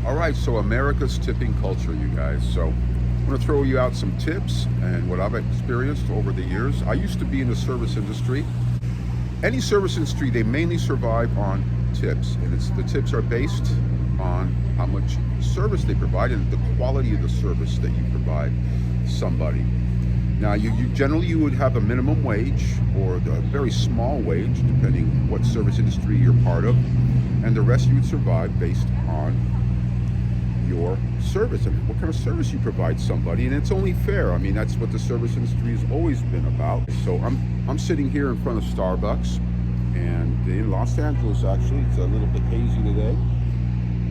All right, so America's tipping culture, you guys. So I'm going to throw you out some tips and what I've experienced over the years. I used to be in the service industry. Any service industry, they mainly survive on tips, and the tips are based on how much service they provide and the quality of the service that you provide somebody. Now, you would have a minimum wage or a very small wage, depending what service industry you're part of, and the rest you would survive based on your service and what kind of service you provide somebody. And it's only fair. I mean, that's what the service industry has always been about. So I'm sitting here in front of Starbucks, and in Los Angeles, actually. It's a little bit hazy today.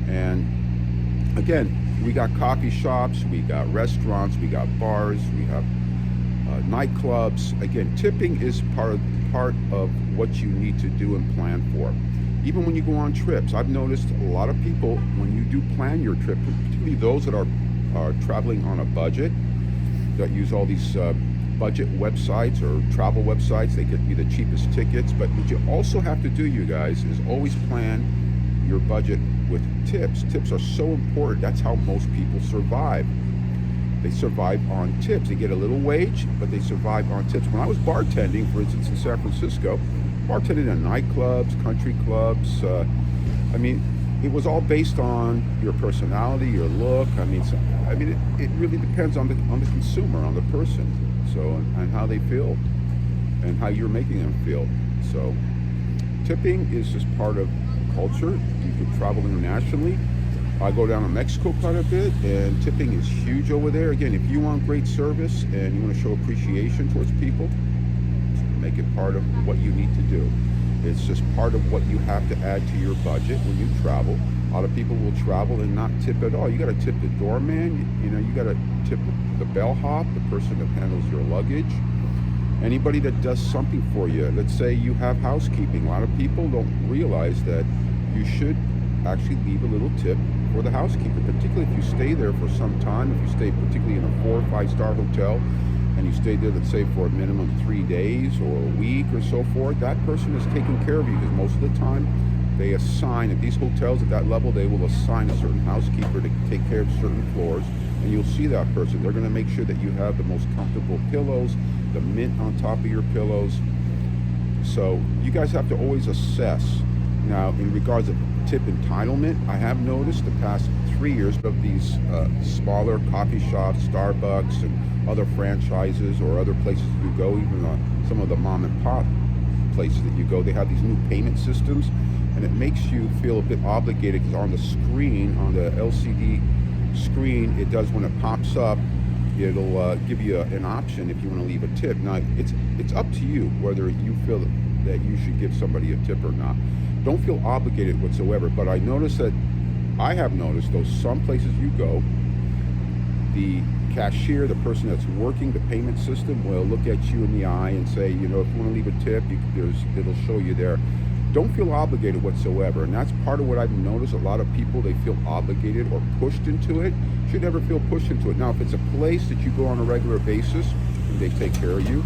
And again, we got coffee shops, we got restaurants, we got bars, we have nightclubs. Again, tipping is part of what you need to do and plan for. Even when you go on trips, I've noticed a lot of people, when you do plan your trip, particularly those that are traveling on a budget, that use all these budget websites or travel websites, they get you the cheapest tickets. But what you also have to do, you guys, is always plan your budget with tips. Tips are so important. That's how most people survive. They survive on tips. They get a little wage, but they survive on tips. When I was bartending, for instance, in San Francisco, bartending in nightclubs, country clubs, it was all based on your personality, your look. It really depends on the consumer, on the person, so and how they feel, and how you're making them feel. So, tipping is just part of culture. You can travel internationally. I go down to Mexico quite a bit, and tipping is huge over there. Again, if you want great service and you want to show appreciation towards people, make it part of what you need to do. It's just part of what you have to add to your budget when you travel. A lot of people will travel and not tip at all. You got to tip the doorman. You got to tip the bellhop, the person that handles your luggage. Anybody that does something for you. Let's say you have housekeeping. A lot of people don't realize that you should actually leave a little tip for the housekeeper, particularly if you stay there for some time. If you stay particularly in a 4 or 5-star hotel, and you stay there, let's say, for a minimum 3 days or a week or so forth, that person is taking care of you, because most of the time they assign, at these hotels at that level, they will assign a certain housekeeper to take care of certain floors, and you'll see that person. They're going to make sure that you have the most comfortable pillows, the mint on top of your pillows. So you guys have to always assess. Now, in regards to tip entitlement, I have noticed the past 3 years of these smaller coffee shops, Starbucks, and other franchises or other places you go, even some of the mom and pop places that you go, they have these new payment systems, and it makes you feel a bit obligated, because on the screen, on the LCD screen, it does, when it pops up, it'll give you an option if you want to leave a tip. Now, it's up to you whether you feel that you should give somebody a tip or not. Don't feel obligated whatsoever, but I have noticed, though, some places you go, the cashier, the person that's working the payment system, will look at you in the eye and say, if you want to leave a tip, it'll show you there. Don't feel obligated whatsoever, and that's part of what I've noticed. A lot of people, they feel obligated or pushed into it. Should never feel pushed into it. Now, if it's a place that you go on a regular basis and they take care of you,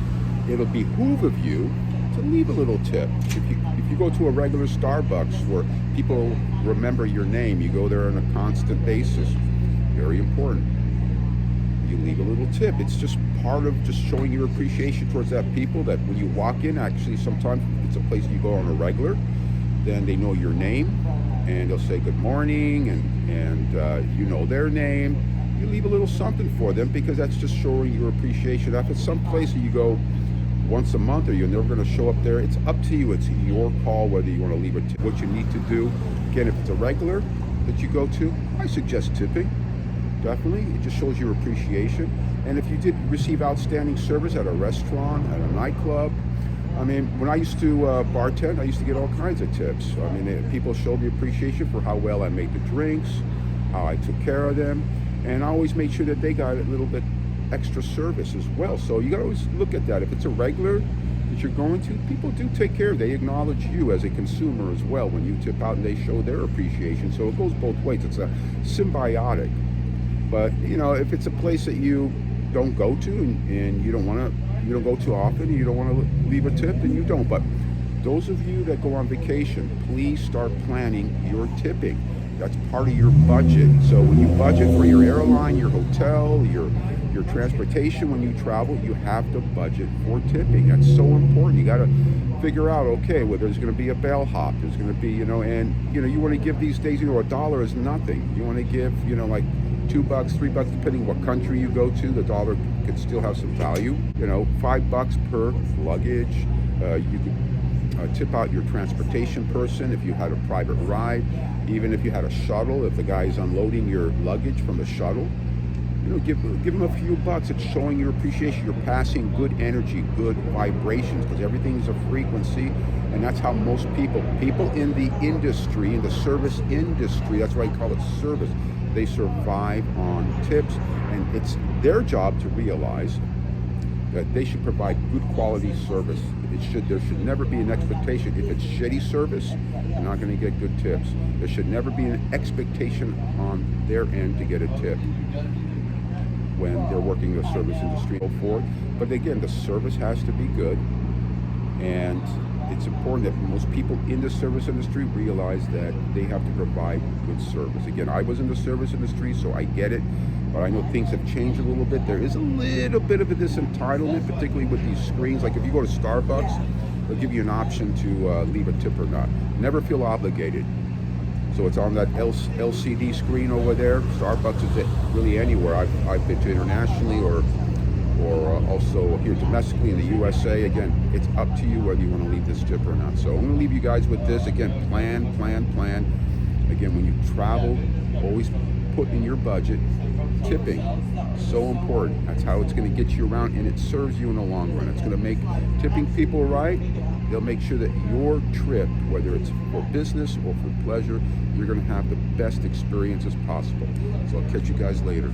it'll behoove of you to leave a little tip. If you go to a regular Starbucks where people remember your name, you go there on a constant basis, very important, you leave a little tip. It's just part of just showing your appreciation towards that people, that when you walk in, actually sometimes it's a place you go on a regular, then they know your name and they'll say good morning, and you know their name. You leave a little something for them, because that's just showing your appreciation. If it's some place that you go once a month, or you're never going to show up there, it's up to you. It's your call whether you want to leave a tip. What you need to do, again, if it's a regular that you go to, I suggest tipping. Definitely. It just shows your appreciation. And if you did receive outstanding service at a restaurant, at a nightclub, when I used to bartend, I used to get all kinds of tips. People showed me appreciation for how well I made the drinks, how I took care of them, and I always made sure that they got a little bit extra service as well. So you got to always look at that. If it's a regular that you're going to, people do take care. They acknowledge you as a consumer as well when you tip out, and they show their appreciation. So it goes both ways. It's a symbiotic. But if it's a place that you don't go to, and you don't go too often, and you don't want to leave a tip, then you don't. But those of you that go on vacation, please start planning your tipping. That's part of your budget. So when you budget for your airline, your hotel, your transportation, when you travel, you have to budget for tipping. That's so important. You got to figure out, okay, well, there's going to be a bellhop. There's going to be, and you want to give these days, $1 is nothing. You want to give, like $2, $3, depending what country you go to. The dollar could still have some value. $5 per luggage. You could tip out your transportation person if you had a private ride, even if you had a shuttle. If the guy is unloading your luggage from the shuttle, give him a few bucks. It's showing your appreciation. You're passing good energy, good vibrations, because everything is a frequency, and that's how most people in the industry, in the service industry, that's why I call it service, they survive on tips, and it's their job to realize that they should provide good quality service. There should never be an expectation. If it's shitty service, you're not going to get good tips. There should never be an expectation on their end to get a tip when they're working in the service industry and so forth. But again, the service has to be good, and it's important that most people in the service industry realize that they have to provide good service. Again, I was in the service industry, so I get it, but I know things have changed a little bit. There is a little bit of this entitlement, particularly with these screens. Like if you go to Starbucks, they'll give you an option to leave a tip or not. Never feel obligated. So it's on that LCD screen over there. Starbucks is it really anywhere. I've been to internationally or also here domestically in the USA. Again, it's up to you whether you want to leave this tip or not. So I'm going to leave you guys with this. Again, plan. Again, when you travel, always put in your budget tipping. So important. That's how it's going to get you around, and it serves you in the long run. It's going to make tipping people right. They'll make sure that your trip, whether it's for business or for pleasure, you're going to have the best experience as possible. So I'll catch you guys later.